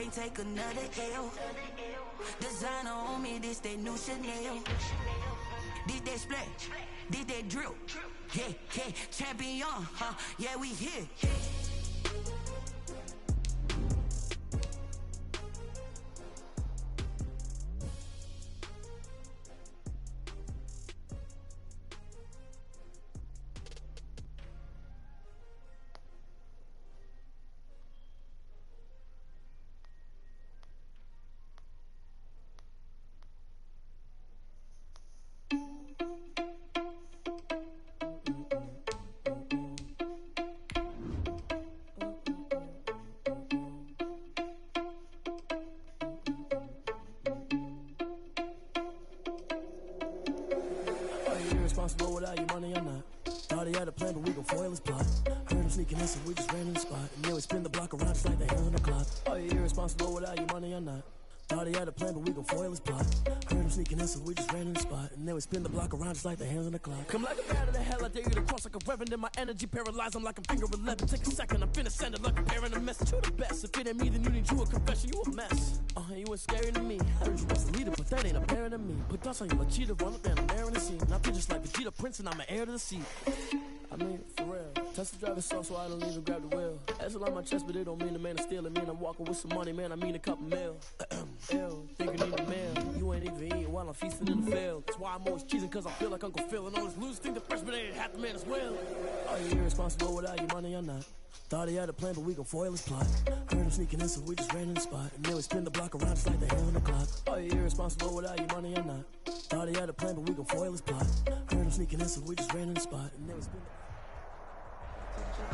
can't take another L. Designer on me, this that new Chanel. This that splash, this that drill. Yeah, yeah, champion, huh? Yeah, we here. Irresponsible without your money or not. Thought he had a plan, but we gon' foil his plot. Heard him sneaking in, so we just ran in the spot. And then we spin the block around just like the hands on the clock. Are you irresponsible without your money or not? Thought he had a plan, but we gon' foil his plot. Heard him sneaking in, so we just ran in the spot. And then we spin the block around just like the hands on the clock. Come like a bat of the hell, I dare you to cross like a reverend. In my energy paralyzed, I'm like a finger 11. Take a second, I'm finna send it like a parent a message to the best. If it ain't me, then you need you a confession, you a mess. You ain't scary to me. I heard you was a leader, but that ain't apparent to me. Put thoughts on you, a cheater, run up there and air in the scene. I feel just like Vegeta Prince and I'm an heir to the seat. I mean, for real. Tesla driver sauce, so I don't even grab the wheel. That's on my chest, but it don't mean the man is stealing. Man, I'm walking with some money, man, I mean a couple mil. Ew, think you need a meal. You ain't even eating while I'm feasting in the field. That's why I'm always cheesing, cause I feel like Uncle Phil. And all this losers think the freshman ain't half the man as well. Are you irresponsible without your money or not? Thought he had a plan, but we gon' foil his plot. Heard him sneaking in, so we just ran in the spot. And then we spin the block around just like the hands on the clock. Are you irresponsible without your money or not? Thought he had a plan, but we gon' foil his plot. Heard him sneaking in, so we just ran in the spot. And then we spin the...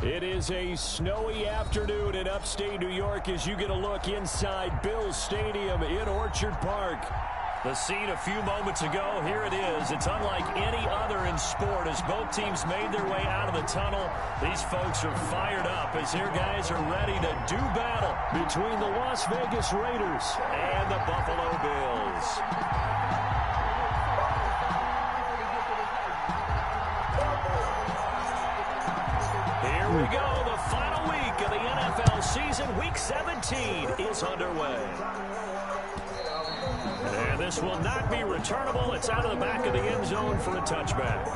It is a snowy afternoon in upstate New York as you get a look inside Bills Stadium in Orchard Park. The scene a few moments ago, here it is. It's unlike any other in sport as both teams made their way out of the tunnel. These folks are fired up as their guys are ready to do battle between the Las Vegas Raiders and the Buffalo Bills. Here we go. The final week of the NFL season. Week 17 is underway. And this will not be returnable. It's out of the back of the end zone for a touchback.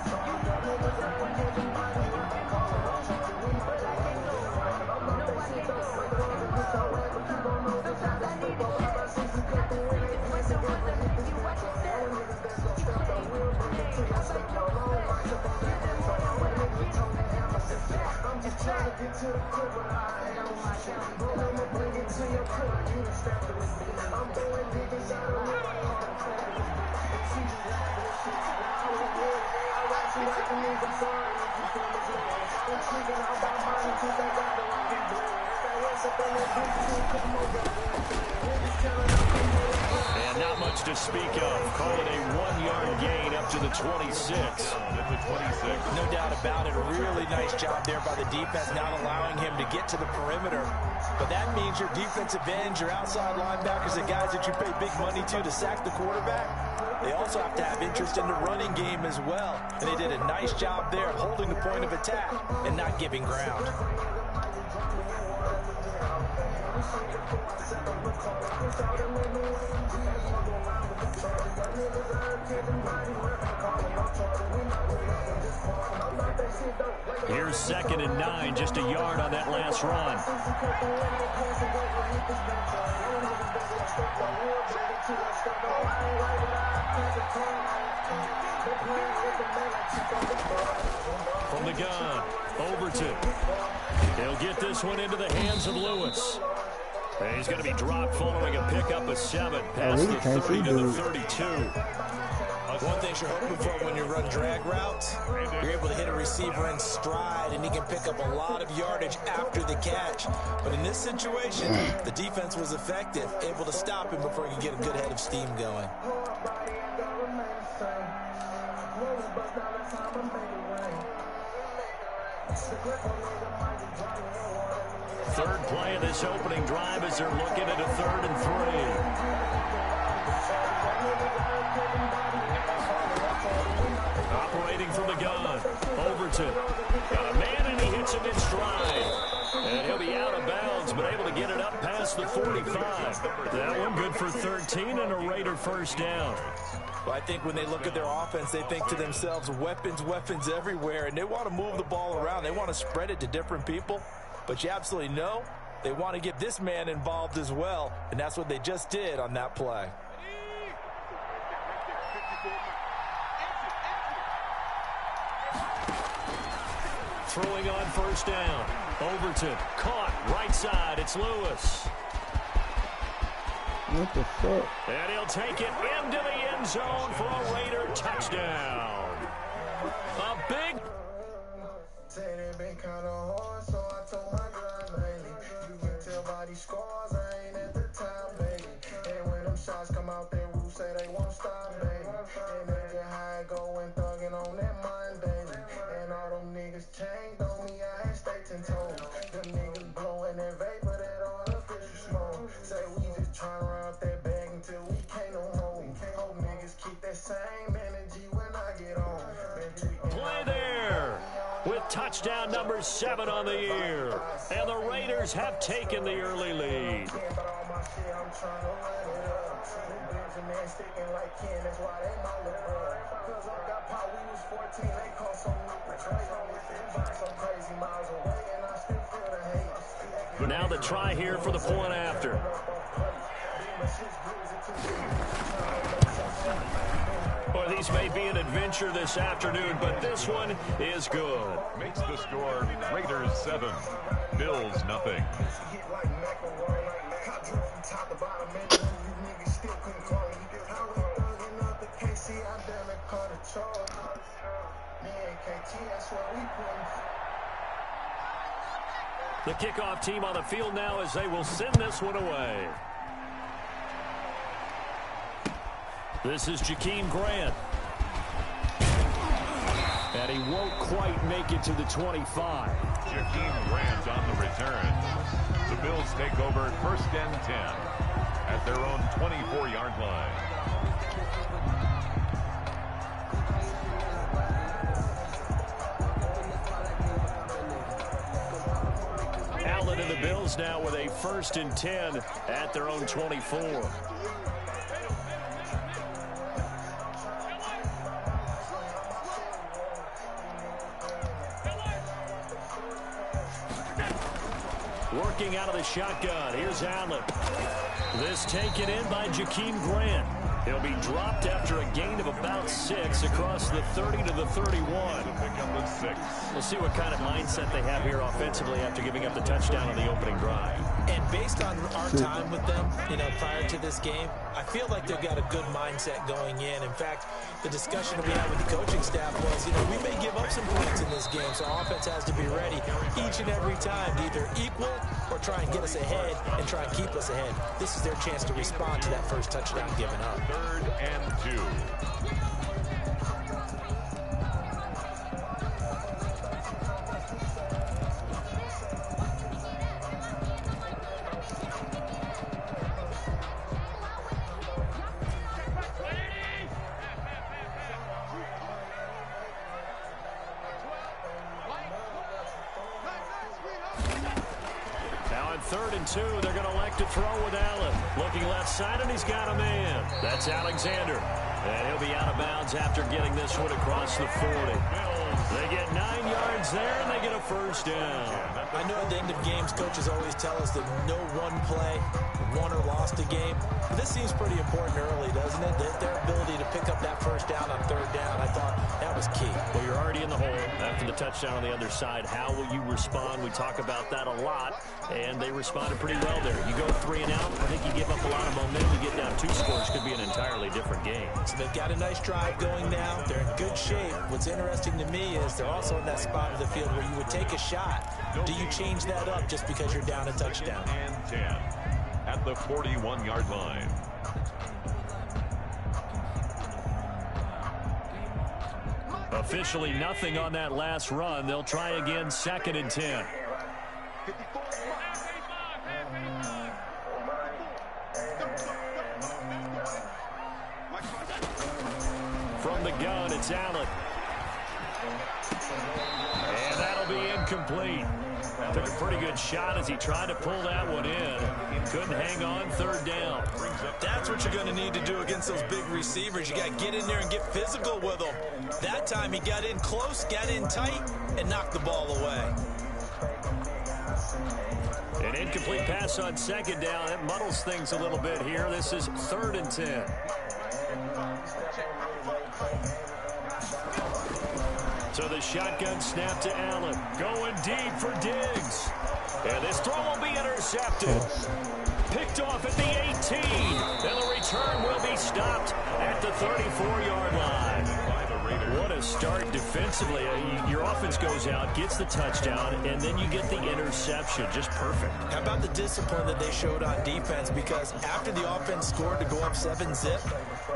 And not much to speak of. Call it a 1-yard gain up to the 26. No doubt about it. A really nice job there by the defense, not allowing him to get to the perimeter. But that means your defensive ends, your outside linebackers, the guys that you pay big money to sack the quarterback, they also have to have interest in the running game as well. And they did a nice job there of holding the point of attack and not giving ground. Here's 2nd and 9, just a yard on that last run. From the gun, Overton. He'll get this one into the hands of Lewis. And he's going to be dropped following a pickup of 7 past the 30 to the 32. One thing you're hoping for when you run drag routes, you're able to hit a receiver in stride, and he can pick up a lot of yardage after the catch. But in this situation, the defense was effective, able to stop him before he could get a good head of steam going. Third play of this opening drive as they're looking at a 3rd and 3. Operating from the gun. Overton. Got a man and he hits him in stride. And he'll be out of bounds, but able to get it up past the 45. That one good for 13 and a Raider first down. Well, I think when they look at their offense, they think to themselves, weapons, weapons everywhere, and they want to move the ball around. They want to spread it to different people, but you absolutely know they want to get this man involved as well, and that's what they just did on that play. Throwing on first down. Overton, caught, right side, it's Lewis. What the fuck? And he'll take it into the end zone for a Raider touchdown. A big... Said it been kind of hard, so I told my girl lately. You can tell by these scars, I ain't at the time, baby. And when them shots come out, they will say they won't stop, baby. And that's just how it go when thugging on that mind, daily. And all them niggas changed on me, I ain't stay 10 toes. Them niggas blowing that vapor, that artificial smoke. Say we just trying to round that bag until we can't no more. Hope niggas keep that same energy when I get on. Play there with touchdown number 7 on the year. And the Raiders have taken the early lead. Now the try here for the point after. Well, these may be an adventure this afternoon, but this one is good. Makes the score Raiders 7, Bills nothing. The kickoff team on the field now as they will send this one away. This is Jakeem Grant. And he won't quite make it to the 25. Jakeem Grant on the return. The Bills take over 1st and 10 at their own 24-yard line. Allen and the Bills now with a 1st and 10 at their own 24. Working out of the shotgun. Here's Allen. This taken in by Jakeem Grant. He'll be dropped after a gain of about 6 across the 30 to the 31. Pick up the 6. We'll see what kind of mindset they have here offensively after giving up the touchdown on the opening drive. And based on our time with them, prior to this game, I feel like they've got a good mindset going in. In fact, the discussion that we had with the coaching staff was, we may give up some points in this game, so our offense has to be ready each and every time to either equal or try and get us ahead and try and keep us ahead. This is their chance to respond to that first touchdown given up. 3rd and 2. Now on 3rd and 2, they're going to elect to throw with Allen. Looking left side, and he's got a man. That's Alexander. And he'll be out of bounds after getting this one across the 40. They get 9 yards there, and they get a first down. I know at the end of games, coaches always tell us that no one play won or lost a game. But this seems pretty important early, doesn't it? Their ability to pick up that first down on 3rd down, I thought that was key. Well, you're already in the hole after the touchdown on the other side. How will you respond? We talk about that a lot, and they responded pretty well there. You go 3 and out, I think you give up a lot of momentum. You get down 2 scores, could be an entirely different game. So they've got a nice drive going now. They're in good shape. What's interesting to me is they're also in that spot of the field where you would take a shot. Do you change that up just because you're down a touchdown? And 10 at the 41-yard line. Officially nothing on that last run. They'll try again, 2nd and 10. From the gun, it's Allen. And that'll be incomplete. Took a pretty good shot as he tried to pull that one in. Couldn't hang on, third down. That's what you're going to need to do against those big receivers. You got to get in there and get physical with them. That time he got in close, got in tight, and knocked the ball away. An incomplete pass on second down. That muddles things a little bit here. This is 3rd and 10. So the shotgun snap to Allen. Going deep for Diggs. And this throw will be intercepted. Picked off at the 18. And the return will be stopped at the 34-yard line. What a start defensively. Your offense goes out, gets the touchdown, and then you get the interception. Just perfect. How about the discipline that they showed on defense? Because after the offense scored to go up 7-zip,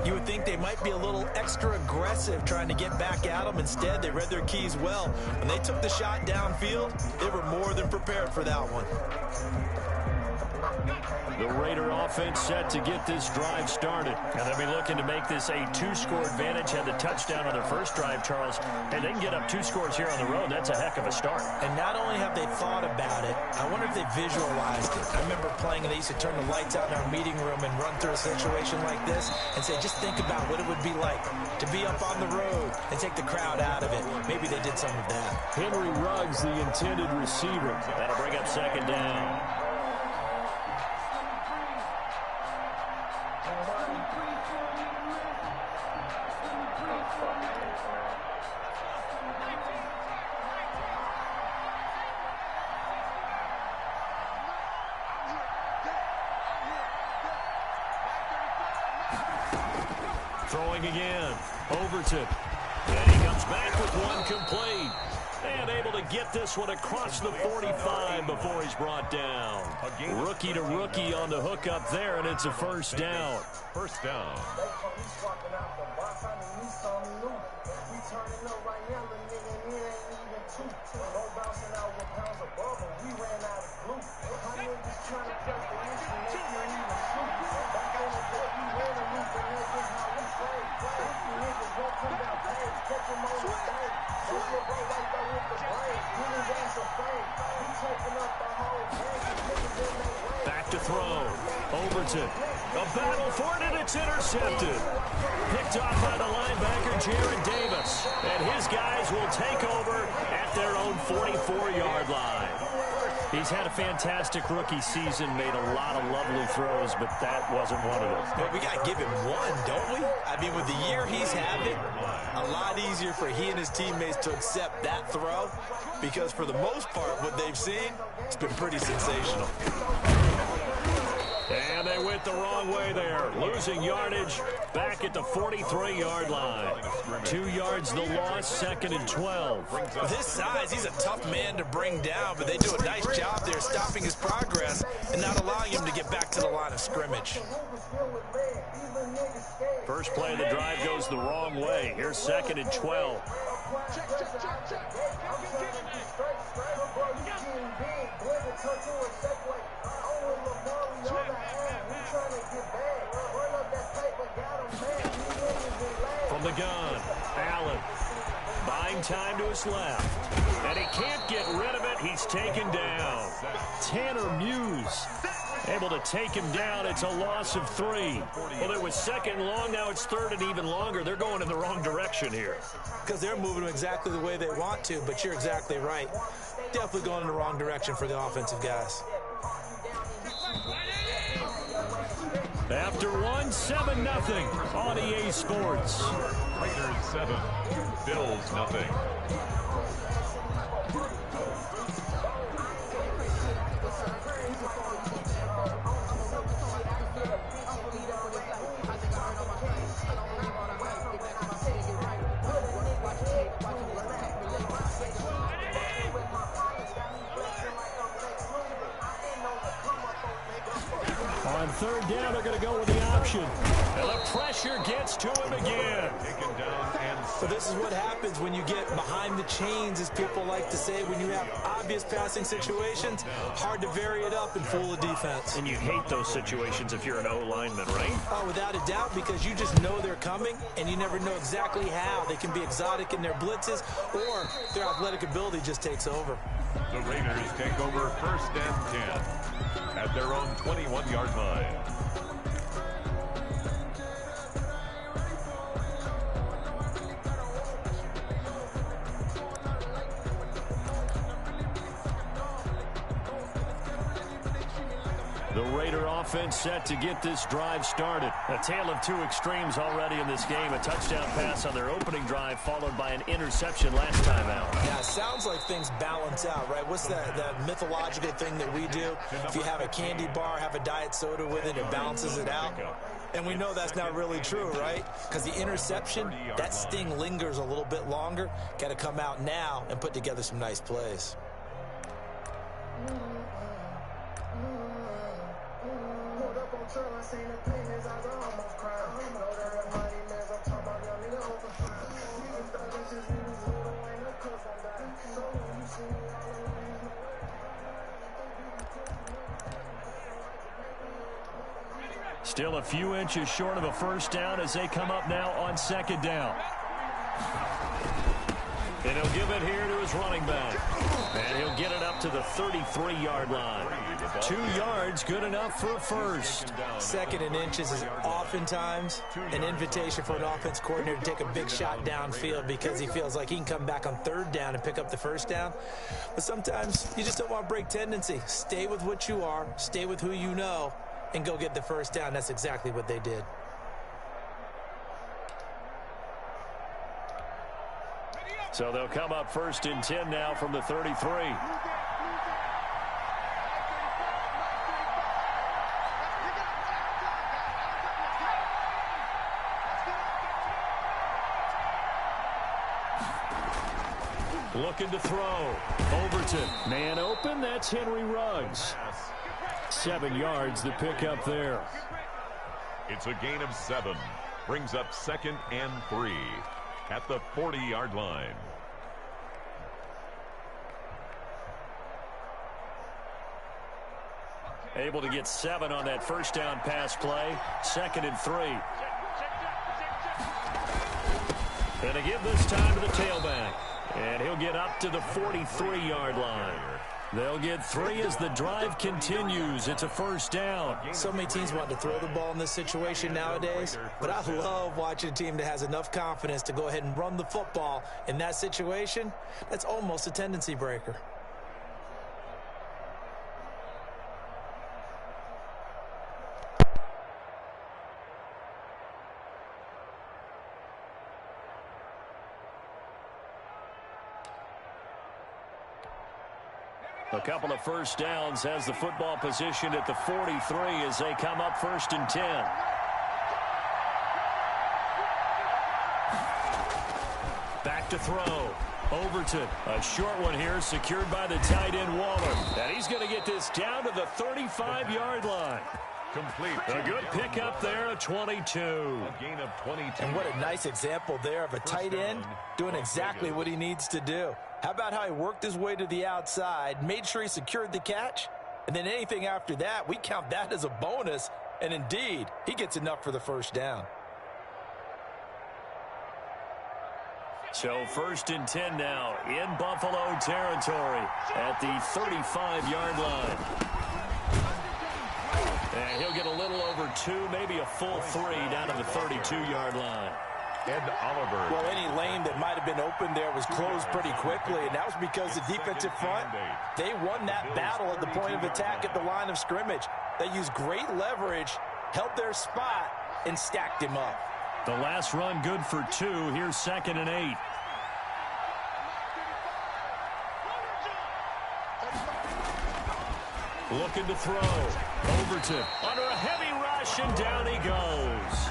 you would think they might be a little extra aggressive trying to get back at them. Instead, they read their keys well. When they took the shot downfield, they were more than prepared for that one. The Raider offense set to get this drive started. And they'll be looking to make this a 2-score advantage. Had the touchdown on their first drive, Charles. And they can get up 2 scores here on the road. That's a heck of a start. And not only have they thought about it, I wonder if they visualized it. I remember playing, and they used to turn the lights out in our meeting room and run through a situation like this and say, just think about what it would be like to be up on the road and take the crowd out of it. Maybe they did some of that. Henry Ruggs, the intended receiver. That'll bring up second down. Throwing again. Overton. And he comes back with one complete. And able to get this one across the 45 before he's brought down. Rookie to rookie on the hook up there, and it's a first down. First down. Back to throw. Overton. A battle for it, and it's intercepted. Picked off by the linebacker, Jared Davis. And his guys will take over at their own 44-yard line. He's had a fantastic rookie season, made a lot of lovely throws, but that wasn't one of them. But we got to give him one, don't we? I mean, with the year he's having, a lot easier for he and his teammates to accept that throw, because for the most part, what they've seen, it's been pretty sensational. And they went the wrong way there. Losing yardage back at the 43-yard line. 2 yards the loss, 2nd and 12. With his size, he's a tough man to bring down, but they do a nice job there stopping his progress and not allowing him to get back to the line of scrimmage. First play of the drive goes the wrong way. Here's 2nd and 12. From the gun, Allen buying time to his left, and he can't get rid of it. He's taken down. Tanner Muse able to take him down. It's a loss of 3. Well, it was 2nd and long. Now it's 3rd and even longer. They're going in the wrong direction here. Because they're moving exactly the way they want to, but you're exactly right. Definitely going in the wrong direction for the offensive guys. After 7-0 on EA Sports. Raiders 7, Bills nothing. On 3rd down, they're going to go with the option. And the pressure gets to him again. Taken down and So this is what happens when you get behind the chains, as people like to say. When you have obvious passing situations, hard to vary it up and fool a defense. And you hate those situations if you're an O-lineman, right? Oh, without a doubt, because you just know they're coming, and you never know exactly how. They can be exotic in their blitzes, or their athletic ability just takes over. The Raiders take over first and 10 at their own 21-yard line. The Raider offense set to get this drive started. A tale of two extremes already in this game. A touchdown pass on their opening drive followed by an interception last time out. Yeah, it sounds like things balance out, right? What's that mythological thing that we do? If you have a candy bar, have a diet soda with it, it balances it out. And we know that's not really true, right? Because the interception, that sting lingers a little bit longer. Got to come out now and put together some nice plays. I seen the penis, I was almost crying. Know that the mighty man's I'm talking about, young nigga open fire. Even thuggin' since we was little, ain't no cook on that. So when you see me all alone, you know Still a few inches short of a first down as they come up now on second down. And he'll give it here to his running back. And he'll get it up to the 33-yard line. 2 yards, good enough for a first. Second and inches is oftentimes an invitation for an offense coordinator to take a big shot downfield because he feels like he can come back on third down and pick up the first down. But sometimes you just don't want to break tendency. Stay with what you are, stay with who you know, and go get the first down. That's exactly what they did. So they'll come up first and 10 now from the 33. Looking to throw. Overton. Man open. That's Henry Ruggs. 7 yards the pick up there. It's a gain of 7. Brings up second and 3 at the 40-yard line. Able to get 7 on that first down pass play. Second and 3. And to give this time to the tailback. And he'll get up to the 43-yard line. They'll get 3 as the drive continues. It's a first down. So many teams want to throw the ball in this situation nowadays, but I love watching a team that has enough confidence to go ahead and run the football in that situation. That's almost a tendency breaker. A couple of first downs has the football positioned at the 43 as they come up first and 10. Back to throw. Overton. A short one here secured by the tight end Waller. And he's going to get this down to the 35-yard line. Complete. A good pickup there at 22. A gain of 22. And what a nice example there of a tight end doing exactly what he needs to do. How about how he worked his way to the outside, made sure he secured the catch, and then anything after that, we count that as a bonus, and indeed, he gets enough for the first down. So first and 10 now in Buffalo territory at the 35-yard line. And he'll get a little over 2, maybe a full 3 down to the 32-yard line. Ed Oliver. Well, any lane that might have been open there was closed pretty quickly, and that was because the defensive front, they won that battle at the point of attack at the line of scrimmage. They used great leverage, held their spot, and stacked him up. The last run good for 2. Here's second and 8. Looking to throw. Overton under a heavy rush, and down he goes.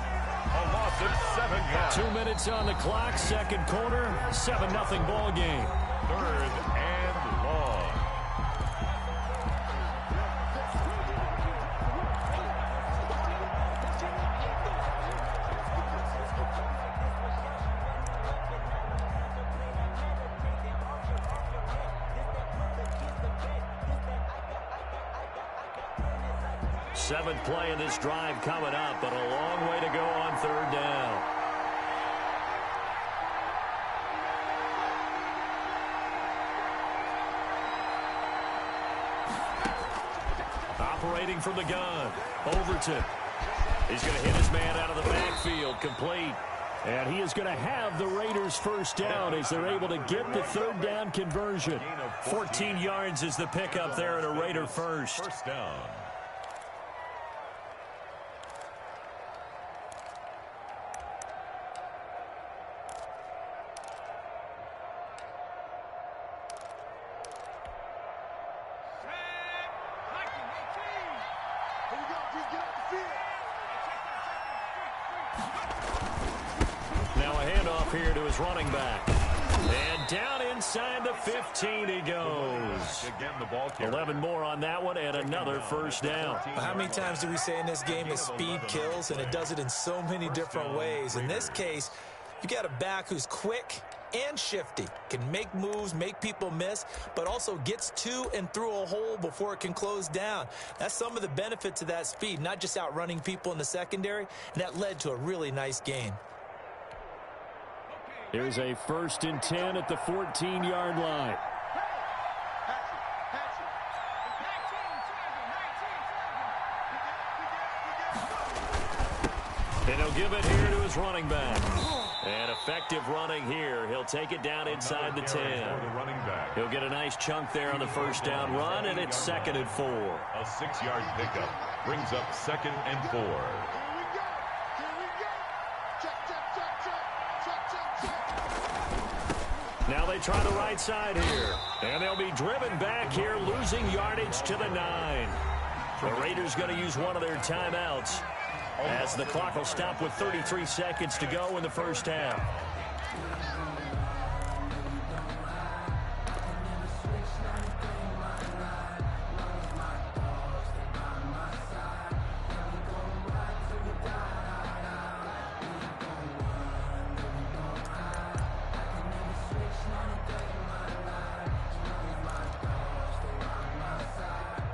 A loss of 7 yards. 2 minutes on the clock, second quarter, 7-0 ball game. Third and long. Seventh play in this drive coming up, but a long way to go on third down. operating from the gun. Overton. He's going to hit his man out of the backfield, complete. And he is going to have the Raiders first down as they're able to get the third down conversion. 14 yards is the pickup there at a Raider first. First down. Here to his running back. And down inside the 15 he goes. 11 more on that one and another first down. How many times do we say in this game that speed kills, and it does it in so many different ways? In this case, you got a back who's quick and shifty, can make moves, make people miss, but also gets to and through a hole before it can close down. That's some of the benefits of that speed, not just outrunning people in the secondary, and that led to a really nice gain. Here's a 1st and 10 at the 14-yard line. And he'll give it here to his running back. And effective running here. He'll take it down inside the 10. He'll get a nice chunk there on the first down run, and it's 2nd and 4. A 6-yard pickup brings up 2nd and 4. Now they try the right side here. And they'll be driven back here, losing yardage to the 9. The Raiders going to use one of their timeouts as the clock will stop with 33 seconds to go in the first half.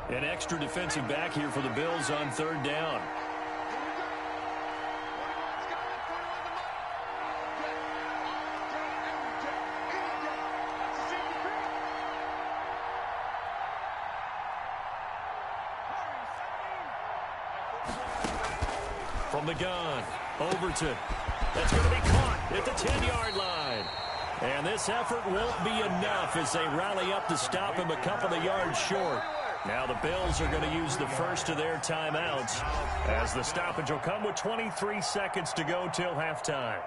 An extra defensive back here for the Bills on 3rd down. From the gun, Overton. That's going to be caught at the 10-yard line. And this effort won't be enough as they rally up to stop him a couple of yards short. Now the Bills are going to use the first of their timeouts as the stoppage will come with 23 seconds to go till halftime.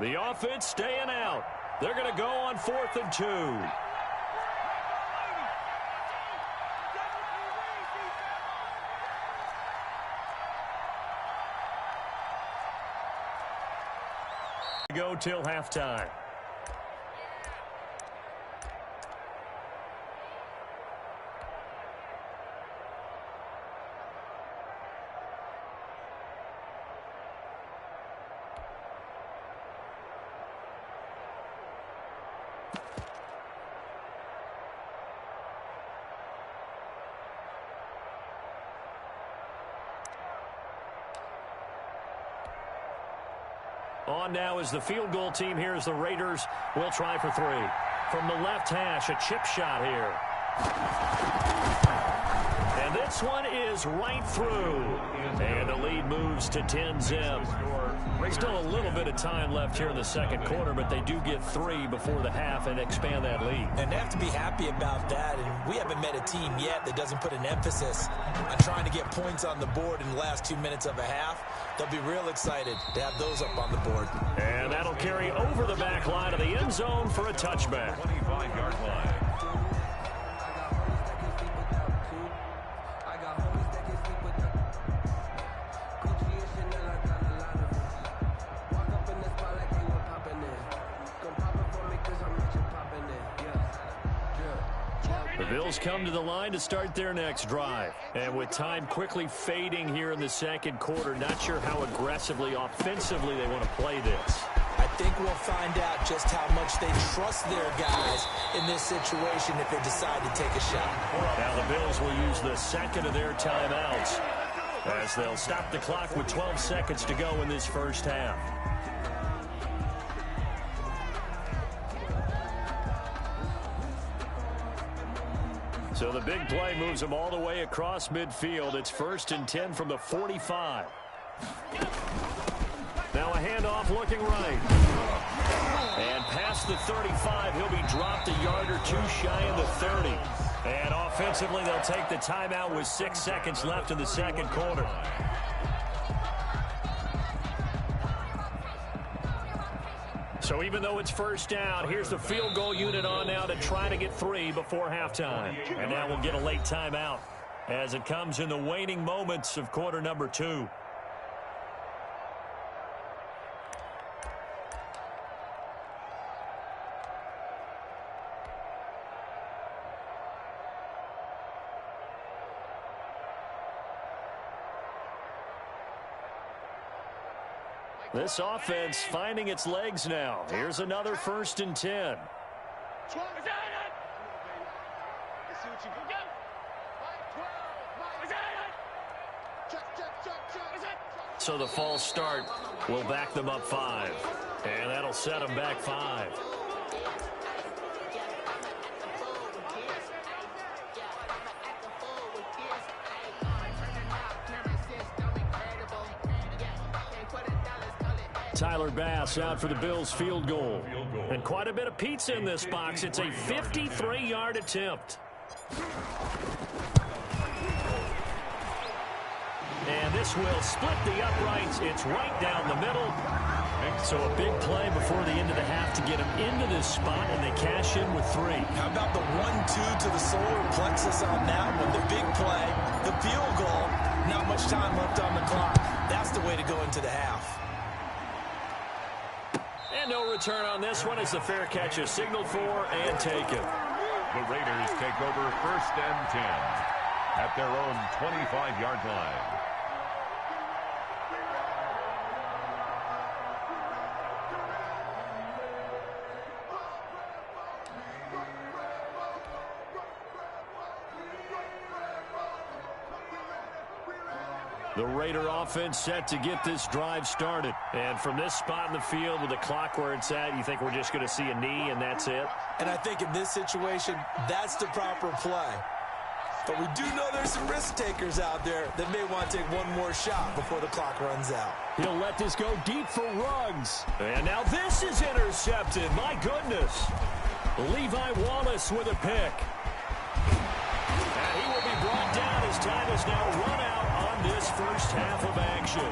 The offense staying out. They're going to go on 4th and 2. Go till halftime. On now is the field goal team here as the Raiders will try for 3. From the left hash, a chip shot here. And this one is right through. And the lead moves to 10-zip. Still a little bit of time left here in the second quarter, but they do get 3 before the half and expand that lead. And they have to be happy about that. And we haven't met a team yet that doesn't put an emphasis on trying to get points on the board in the last 2 minutes of a half. They'll be real excited to have those up on the board. And that'll carry over the back line of the end zone for a touchback. 25-yard line. The Bills come to the line to start their next drive. And with time quickly fading here in the second quarter, not sure how aggressively, offensively they want to play this. I think we'll find out just how much they trust their guys in this situation if they decide to take a shot. Now the Bills will use the second of their timeouts as they'll stop the clock with 12 seconds to go in this first half. So the big play moves them all the way across midfield. It's 1st and 10 from the 45. Now a handoff looking right. And past the 35, he'll be dropped a yard or two shy of the 30. And offensively, they'll take the timeout with 6 seconds left in the second quarter. So even though it's first down, here's the field goal unit on now to try to get 3 before halftime. And now we'll get a late timeout as it comes in the waning moments of quarter number 2. This offense finding its legs now. Here's another 1st and 10. So the false start will back them up 5. And that'll set them back 5. Tyler Bass out for the Bills field goal. And quite a bit of pizza in this box. It's a 53-yard attempt. And this will split the uprights. It's right down the middle. So a big play before the end of the half to get them into this spot, and they cash in with 3. How about the 1-2 to the solar plexus on that one? The big play, the field goal, not much time left on the clock. That's the way to go into the half. And no return on this one as the fair catch is signaled for and taken. The Raiders take over 1st and 10 at their own 25-yard line. The Raider offense set to get this drive started. And from this spot in the field with the clock where it's at, you think we're just going to see a knee and that's it? And I think in this situation, that's the proper play. But we do know there's some risk takers out there that may want to take one more shot before the clock runs out. He'll let this go deep for Ruggs. And now this is intercepted. My goodness. Levi Wallace with a pick. And he will be brought down as time is now run out on this first half of action.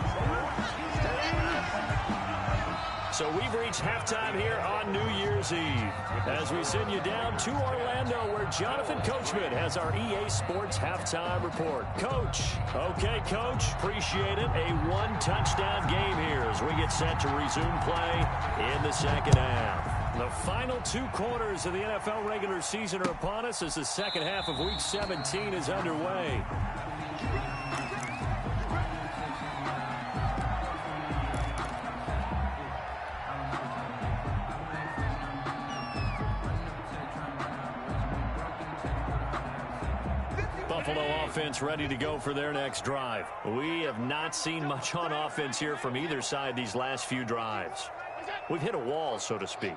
So we've reached halftime here on New Year's Eve as we send you down to Orlando where Jonathan Coachman has our EA Sports halftime report. Coach. Okay, Coach. Appreciate it. A 1-touchdown game here as we get set to resume play in the second half. The final 2 quarters of the NFL regular season are upon us as the second half of Week 17 is underway. Buffalo offense ready to go for their next drive. We have not seen much on offense here from either side these last few drives. We've hit a wall, so to speak.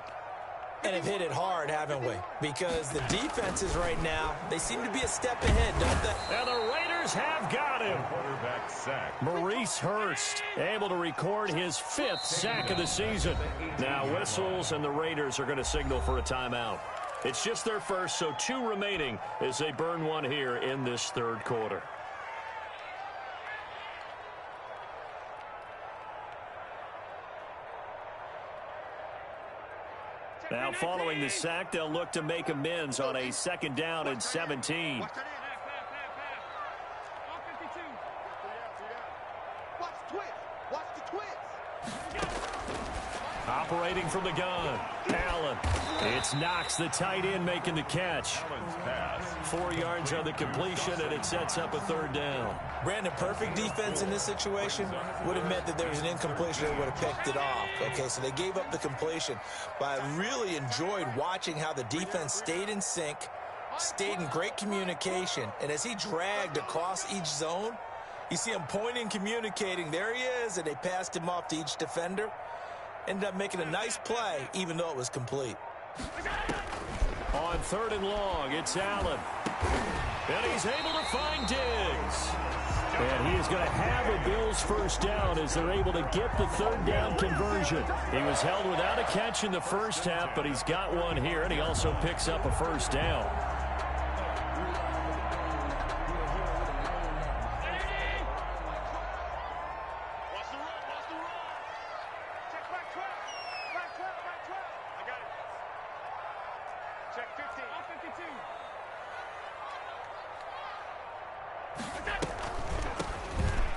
And have hit it hard, haven't we? Because the defenses right now, they seem to be a step ahead, don't they? And the Raiders have got him. Quarterback sack. Maurice Hurst able to record his 5th sack of the season. Now whistles and the Raiders are going to signal for a timeout. It's just their first, so 2 remaining as they burn one here in this third quarter. Now following the sack, they'll look to make amends on a 2nd down and 17. Operating from the gun, Allen. It's Knox, the tight end, making the catch. 4 yards on the completion, and it sets up a third down. Brandon, perfect defense in this situation would have meant that there was an incompletion that would have picked it off. Okay, so they gave up the completion. But I really enjoyed watching how the defense stayed in sync, stayed in great communication, and as he dragged across each zone, you see him pointing, communicating. There he is, and they passed him off to each defender. Ended up making a nice play, even though it was complete. On 3rd and long, it's Allen. And he's able to find Diggs. And he is going to have a Bills first down as they're able to get the 3rd down conversion. He was held without a catch in the first half, but he's got one here, and he also picks up a first down.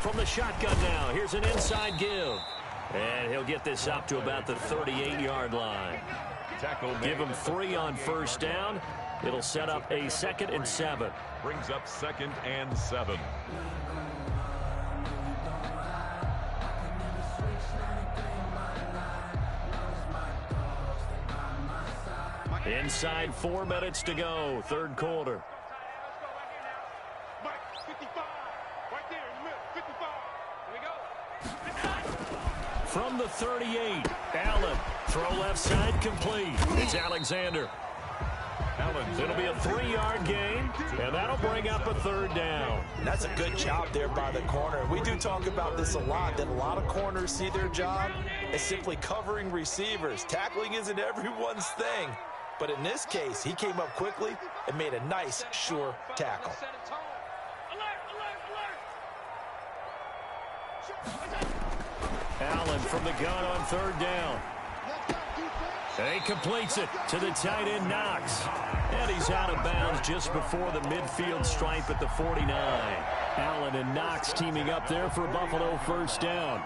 From the shotgun now, here's an inside give. And he'll get this up to about the 38-yard line. Give him 3 on first down. It'll set up a 2nd and 7. Brings up 2nd and 7. Inside 4 minutes to go, 3rd quarter. From the 38, Allen. Throw left side complete. It's Alexander. It'll be a 3-yard gain, and that'll bring up a 3rd down. That's a good job there by the corner. We do talk about this a lot, that a lot of corners see their job as simply covering receivers. Tackling isn't everyone's thing. But in this case, he came up quickly and made a nice, sure tackle. Allen from the gun on 3rd down. And he completes it to the tight end, Knox. And he's out of bounds just before the midfield stripe at the 49. Allen and Knox teaming up there for Buffalo first down.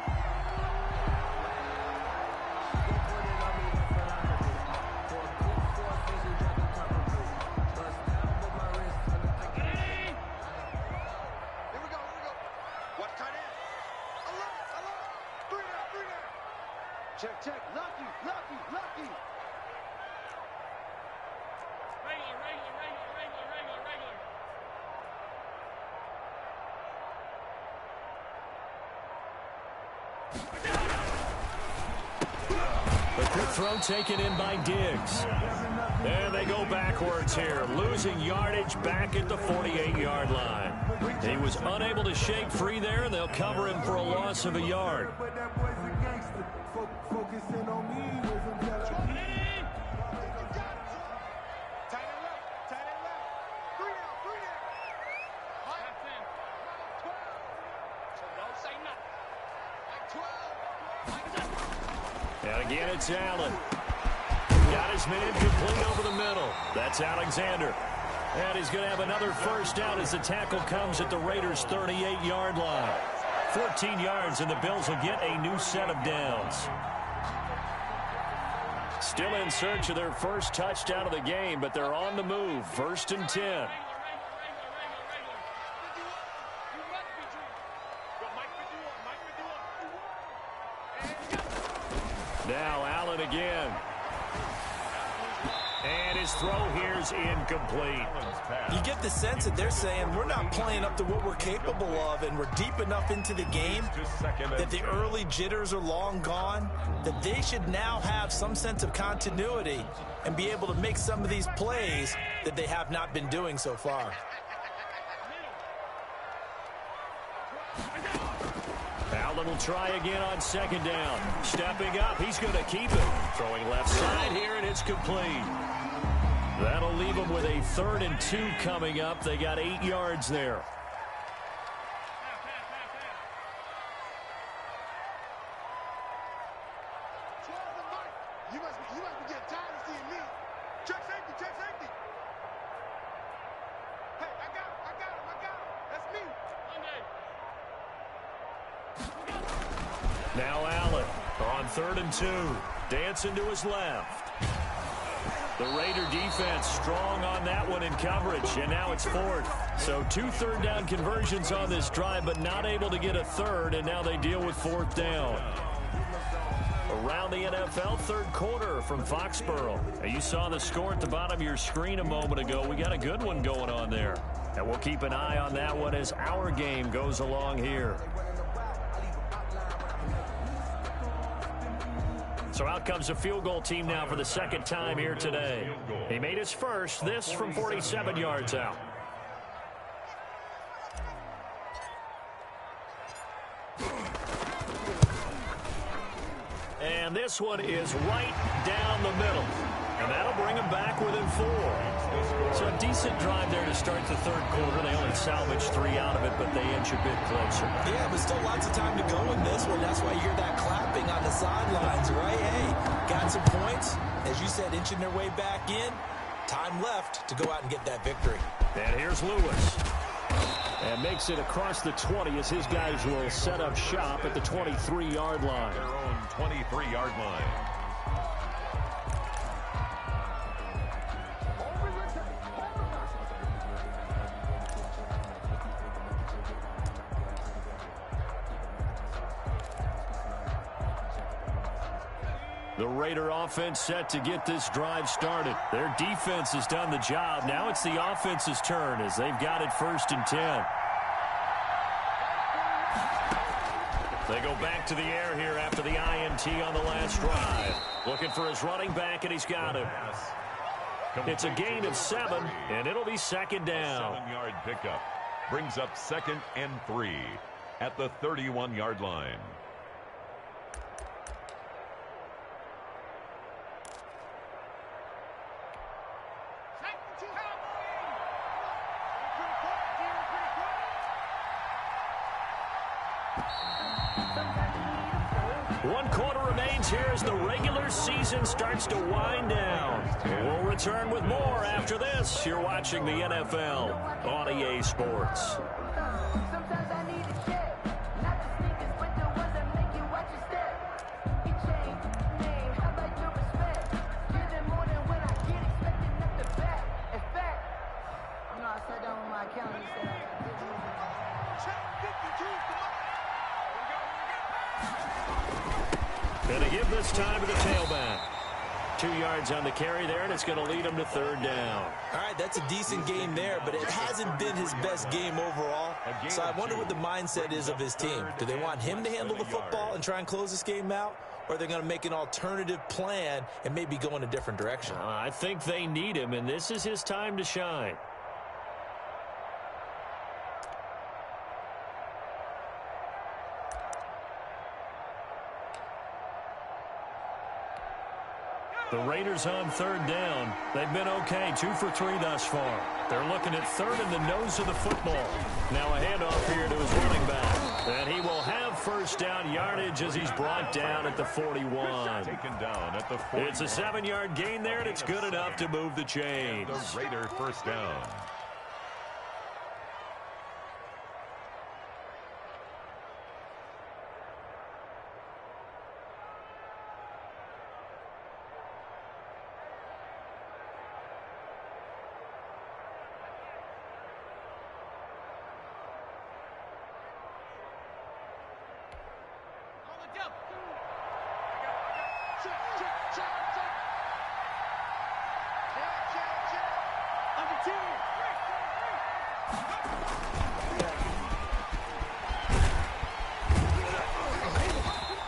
Check. Lucky. Regular. The quick throw taken in by Diggs. And they go backwards here, losing yardage back at the 48-yard line. He was unable to shake free there, and they'll cover him for a loss of a yard. And again, it's Allen. Got his man complete over the middle. That's Alexander. And he's going to have another first down as the tackle comes at the Raiders' 38-yard line. 14 yards, and the Bills will get a new set of downs. Still in search of their first touchdown of the game, but they're on the move. 1st and 10. Now Allen again. And his throw here's incomplete. You get the sense that they're saying we're not playing up to what we're capable of, and we're deep enough into the game that the early jitters are long gone, that they should now have some sense of continuity and be able to make some of these plays that they have not been doing so far. Allen will try again on 2nd down. Stepping up, he's going to keep it. Throwing left side here, and it's complete. That'll leave them with a 3rd and 2 coming up. They got 8 yards there. You must be getting tired of seeing me. Check safety. Hey, I got him. That's me. Now Allen on 3rd and 2. Dancing to his left. The Raider defense strong on that one in coverage, and now it's fourth. So 2 third-down conversions on this drive, but not able to get a third, and now they deal with fourth down. Around the NFL, third quarter from Foxborough. Now, you saw the score at the bottom of your screen a moment ago. We got a good one going on there. And we'll keep an eye on that one as our game goes along here. So out comes the field goal team now for the second time here today. He made his first, this from 47 yards out. And this one is right down the middle. And that'll bring him back within 4. So a decent drive there to start the third quarter. They only salvaged 3 out of it, but they inch a bit closer. Yeah, but still lots of time to go in this one. That's why you hear that clapping on the sidelines, right? Hey, got some points. As you said, inching their way back in. Time left to go out and get that victory. And here's Lewis. And makes it across the 20 as his guys will set up shop at the 23-yard line. Their own 23-yard line. The Raider offense set to get this drive started. Their defense has done the job. Now it's the offense's turn as they've got it 1st and 10. They go back to the air here after the INT on the last drive. Looking for his running back, and he's got him. It's a gain of 7, and it'll be second down. 7-yard pickup brings up 2nd and 3 at the 31-yard line. One quarter remains here as the regular season starts to wind down. We'll return with more after this. You're watching the NFL on EA Sports. And to give this time to the tailback. 2 yards on the carry there, and it's going to lead him to third down. All right, that's a decent game there, but it hasn't been his best game overall. So I wonder what the mindset is of his team. Do they want him to handle the football and try and close this game out? Or are they going to make an alternative plan and maybe go in a different direction? I think they need him, and this is his time to shine. The Raiders on third down. They've been okay, 2 for 3 thus far. They're looking at third in the nose of the football. Now a handoff here to his running back. And he will have first down yardage as he's brought down at the 41. Taken down at the 41. It's a 7-yard gain there, and it's good enough to move the chains. The Raider first down.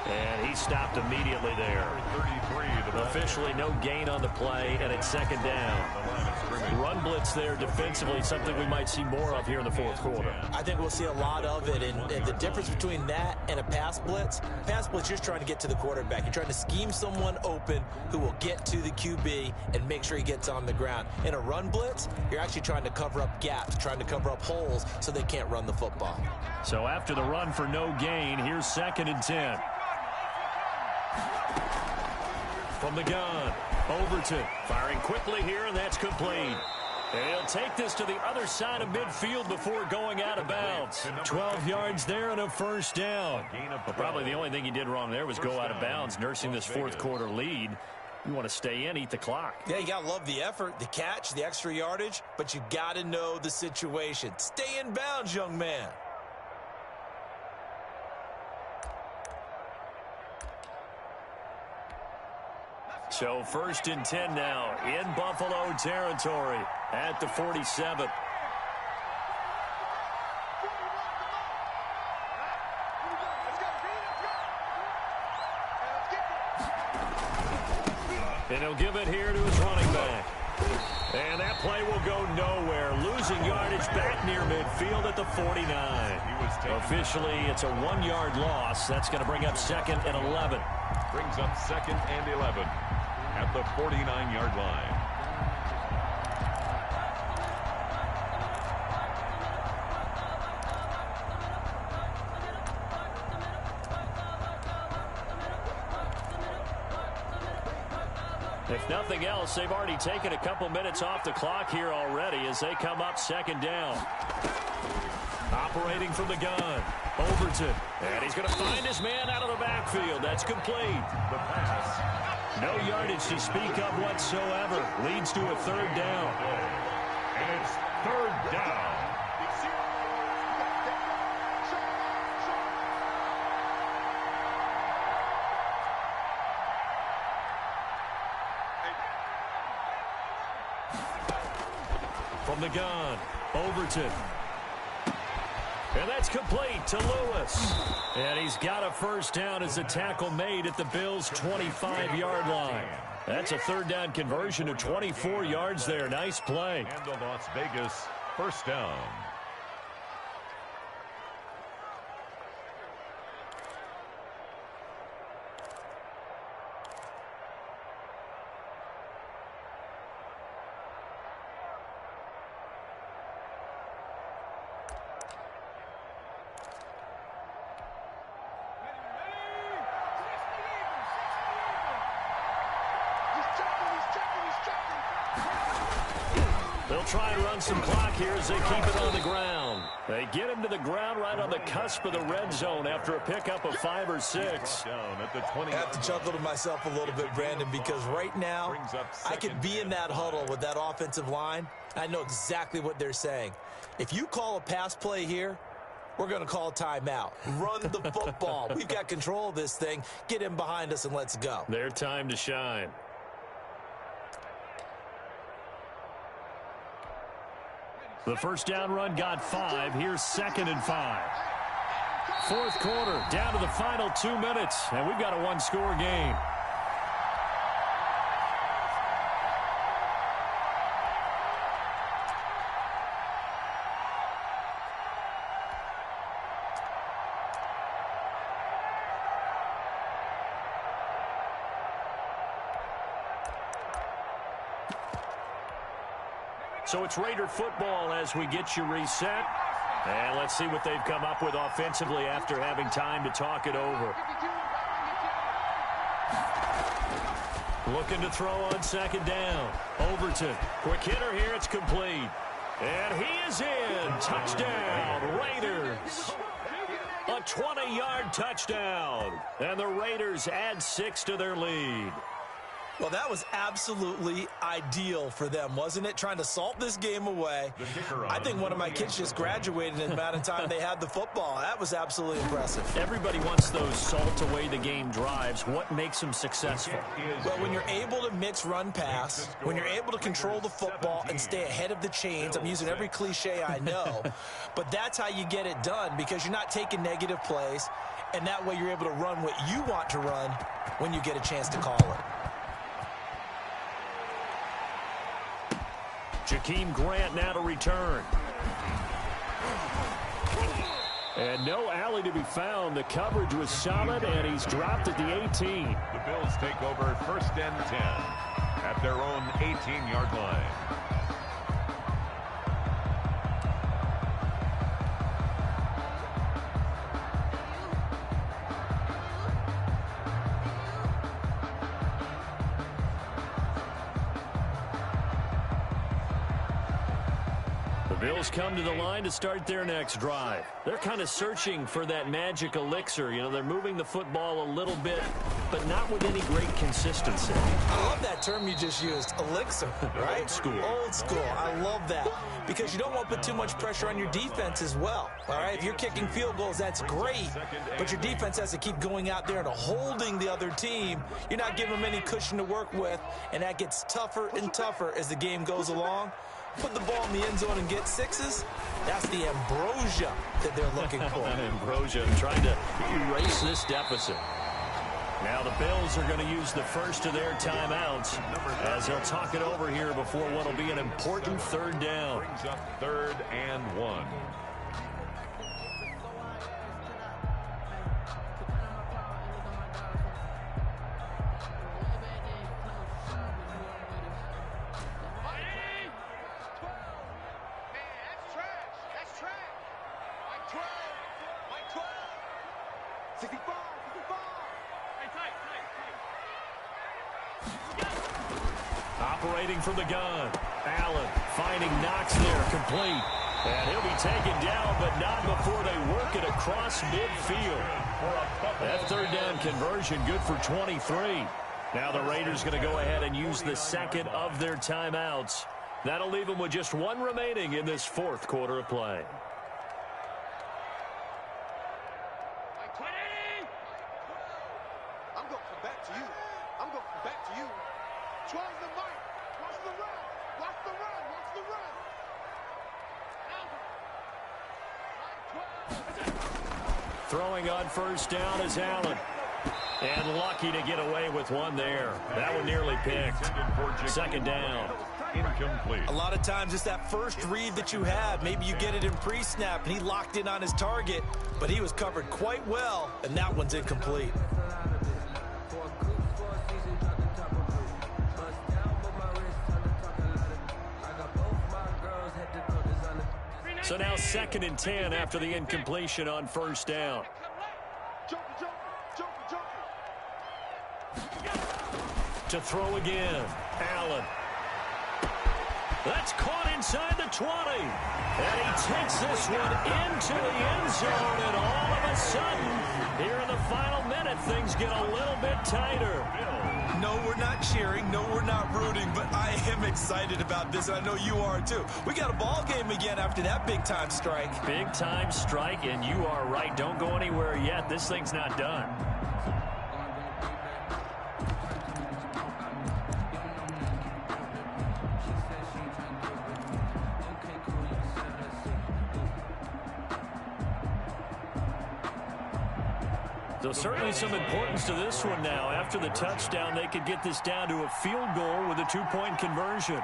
And he stopped immediately there. 33 to the Officially no gain on the play, and it's second down. Run blitz there defensively, something we might see more of here in the fourth quarter. I think we'll see a lot of it, and the difference between that and a pass blitz, you're just trying to get to the quarterback. You're trying to scheme someone open who will get to the QB and make sure he gets on the ground. In a run blitz, you're actually trying to cover up gaps, trying to cover up holes so they can't run the football. So after the run for no gain, here's 2nd and 10. From the gun, Overton firing quickly here, and that's complete. And he'll take this to the other side of midfield before going out of bounds. 12 yards there and a first down. Well, probably the only thing he did wrong there was go out of bounds, nursing this fourth quarter lead. You want to stay in, eat the clock. Yeah, you got to love the effort, the catch, the extra yardage, but you got to know the situation. Stay in bounds, young man. So 1st and 10 now in Buffalo territory at the 47. And he'll give it here to his running back. And that play will go nowhere. Losing yardage back near midfield at the 49. Officially, it's a 1-yard loss. That's going to bring up 2nd and 11. Brings up 2nd and 11 at the 49-yard line. If nothing else, they've already taken a couple minutes off the clock here already as they come up 2nd down. Operating from the gun. Overton. And he's going to find his man out of the backfield. That's complete. The pass. No yardage to speak of whatsoever. Leads to a 3rd down. And it's 3rd down. From the gun, Overton. And that's complete to Lewis. And he's got a first down as the tackle made at the Bills' 25-yard line. That's a 3rd down conversion of 24 yards there. Nice play. And the Las Vegas first down. They'll try and run some clock here as they keep it on the ground. They get him to the ground right on the cusp of the red zone after a pickup of 5 or 6. I have to chuckle to myself a little bit, Brandon, because right now I could be in that huddle with that offensive line. I know exactly what they're saying. If you call a pass play here, we're going to call a timeout. Run the football. We've got control of this thing. Get him behind us and let's go. Their time to shine. The first down run got 5. Here's 2nd and 5. Fourth quarter, down to the final 2 minutes, and we've got a one-score game. So it's Raider football as we get you reset. And let's see what they've come up with offensively after having time to talk it over. Looking to throw on 2nd down. Overton. Quick hitter here. It's complete. And he is in. Touchdown, Raiders. A 20-yard touchdown. And the Raiders add 6 to their lead. Well, that was absolutely ideal for them, wasn't it? Trying to salt this game away. I think one of my kids just graduated in the amount of time they had the football. That was absolutely impressive. Everybody wants those salt-away-the-game drives. What makes them successful? Well, when you're able to mix run-pass, when you're able to control the football and stay ahead of the chains, I'm using every cliche I know, but that's how you get it done because you're not taking negative plays, and that way you're able to run what you want to run when you get a chance to call it. Jakeem Grant now to return. And no alley to be found. The coverage was solid, and he's dropped at the 18. The Bills take over 1st and 10 at their own 18-yard line. Bills come to the line to start their next drive. They're kind of searching for that magic elixir. You know, they're moving the football a little bit, but not with any great consistency. I love that term you just used, elixir, right? Old school. Old school. I love that because you don't want to put too much pressure on your defense as well, all right? If you're kicking field goals, that's great, but your defense has to keep going out there and holding the other team. You're not giving them any cushion to work with, and that gets tougher and tougher as the game goes along. Put the ball in the end zone and get sixes. That's the ambrosia that they're looking for. Ambrosia trying to erase this deficit. Now the Bills are going to use the first of their timeouts as they'll talk it over here before what will be an important third down. Brings up 3rd and 1. Operating from the gun. Allen finding Knox there, complete. And he'll be taken down, but not before they work it across midfield. That third down conversion good for 23. Now the Raiders going to go ahead and use the second of their timeouts. That'll leave them with just one remaining in this fourth quarter of play. I'm going to come back to you. I'm going to come back to you. Charles the mic. Watch the run. Watch the run. Watch the run. Throwing on first down is Allen. And lucky to get away with one there. That one nearly picked. Second down. Incomplete. A lot of times it's that first read that you have. Maybe you get it in pre-snap, and he locked in on his target, but he was covered quite well, and that one's incomplete. So now 2nd and 10 after the incompletion on first down. To throw again. Allen. That's caught inside the 20. And he takes this one into the end zone. And all of a sudden, here in the final minute, things get a little bit tighter. No, we're not cheering. No, we're not rooting. But I am excited about this. And I know you are, too. We got a ball game again after that big-time strike. Big-time strike, and you are right. Don't go anywhere yet. This thing's not done. So certainly some importance to this one now. After the touchdown, they could get this down to a field goal with a 2-point conversion.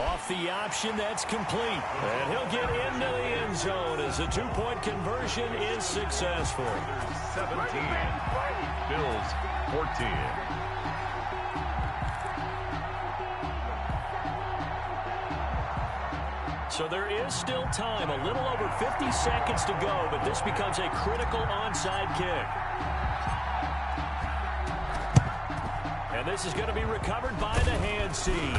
Off the option, that's complete. And he'll get into the end zone as the 2-point conversion is successful. 17. Bills 14. So there is still time, a little over 50 seconds to go, but this becomes a critical onside kick. And this is going to be recovered by the hands team.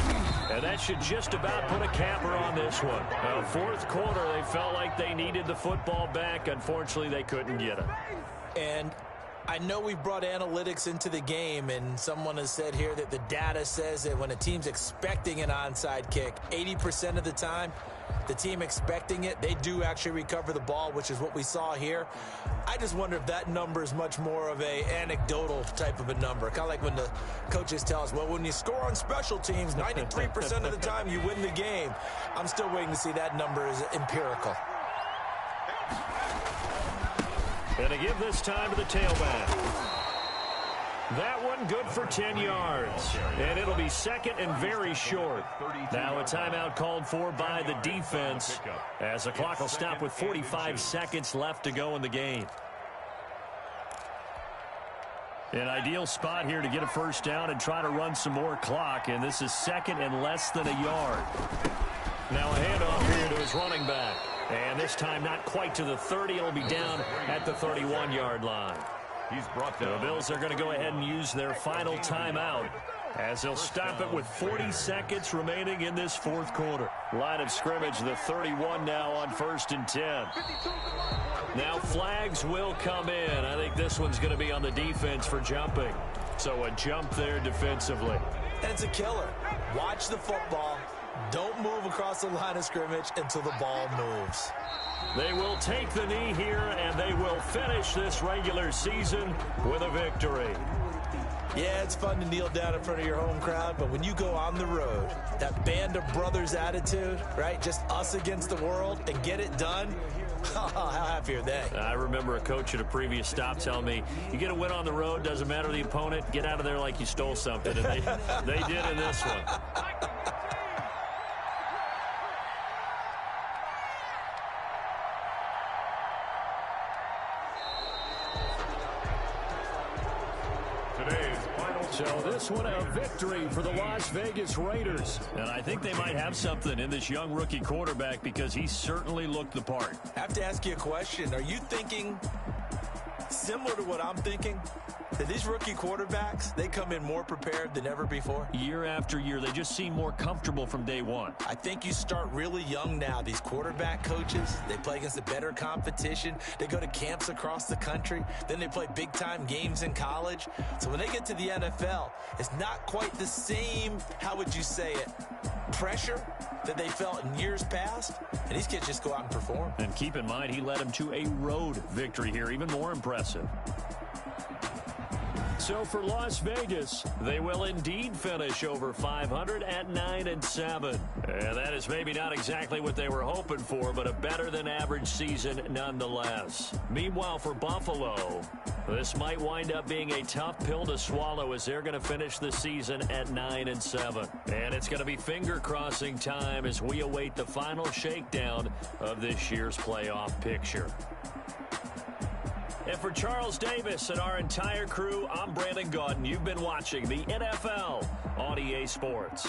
And that should just about put a capper on this one. Now, fourth quarter, they felt like they needed the football back. Unfortunately, they couldn't get it. And I know we've brought analytics into the game, and someone has said here that the data says that when a team's expecting an onside kick, 80% of the time, the team expecting it, they do actually recover the ball, which is what we saw here. I just wonder if that number is much more of a anecdotal type of a number. Kind of like when the coaches tell us, well, when you score on special teams, 93% of the time you win the game. I'm still waiting to see that number is empirical. And to give this time to the tailback. That one good for 10 yards. And it'll be second and very short. Now a timeout called for by the defense as the clock will stop with 45 seconds left to go in the game. An ideal spot here to get a first down and try to run some more clock. And this is second and less than a yard. Now a handoff here to his running back. And this time not quite to the 30. It'll be down at the 31-yard line. He's brought down. The Bills are going to go ahead and use their final timeout As they'll stop it with 40 seconds remaining in this fourth quarter. Line of scrimmage, the 31 now on 1st and 10. Now flags will come in. I think this one's going to be on the defense for jumping. So a jump there defensively. And it's a killer. Watch the football. Don't move across the line of scrimmage until the ball moves. They will take the knee here, and they will finish this regular season with a victory. Yeah, it's fun to kneel down in front of your home crowd, but when you go on the road, that band of brothers attitude, right, just us against the world, and get it done, how happy are they? I remember a coach at a previous stop telling me, you get a win on the road, doesn't matter the opponent, get out of there like you stole something, and they did in this one. So this one a victory for the Las Vegas Raiders. And I think they might have something in this young rookie quarterback because he certainly looked the part. I have to ask you a question. Are you thinking similar to what I'm thinking? That these rookie quarterbacks, they come in more prepared than ever before? Year after year, they just seem more comfortable from day one. I think you start really young now. These quarterback coaches, they play against a better competition. They go to camps across the country. Then they play big-time games in college. So when they get to the NFL, it's not quite the same, how would you say it, pressure that they felt in years past. And these kids just go out and perform. And keep in mind, he led them to a road victory here, even more impressive. So for Las Vegas, they will indeed finish over 500 at 9-7. And that is maybe not exactly what they were hoping for, but a better than average season nonetheless. Meanwhile, for Buffalo, this might wind up being a tough pill to swallow as they're going to finish the season at 9-7. And it's going to be finger-crossing time as we await the final shakedown of this year's playoff picture. And for Charles Davis and our entire crew, I'm Brandon Gaudin. You've been watching the NFL on EA Sports.